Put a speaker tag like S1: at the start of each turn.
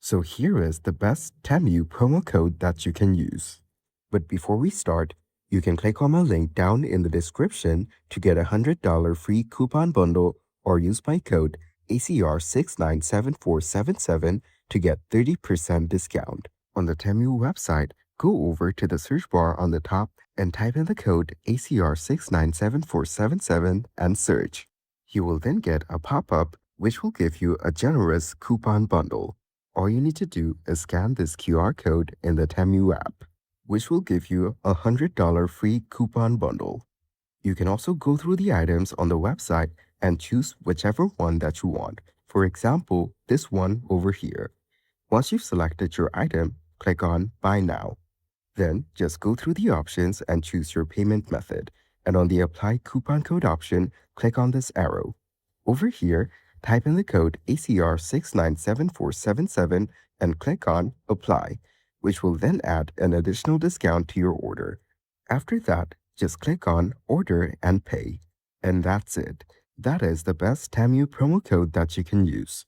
S1: So here is the best Temu promo code that you can use. But before we start, you can click on my link down in the description to get a $100 free coupon bundle or use my code ACR697477 to get 30% discount. On the Temu website, go over to the search bar on the top and type in the code ACR697477 and search. You will then get a pop-up which will give you a generous coupon bundle. All you need to do is scan this QR code in the Temu app, which will give you a $100 free coupon bundle. You can also go through the items on the website and choose whichever one that you want. For example, this one over here. Once you've selected your item, click on Buy Now. Then just go through the options and choose your payment method. And on the Apply Coupon Code option, click on this arrow. Over here, type in the code ACR697477 and click on Apply, which will then add an additional discount to your order. After that, just click on Order and Pay. And that's it. That is the best Temu promo code that you can use.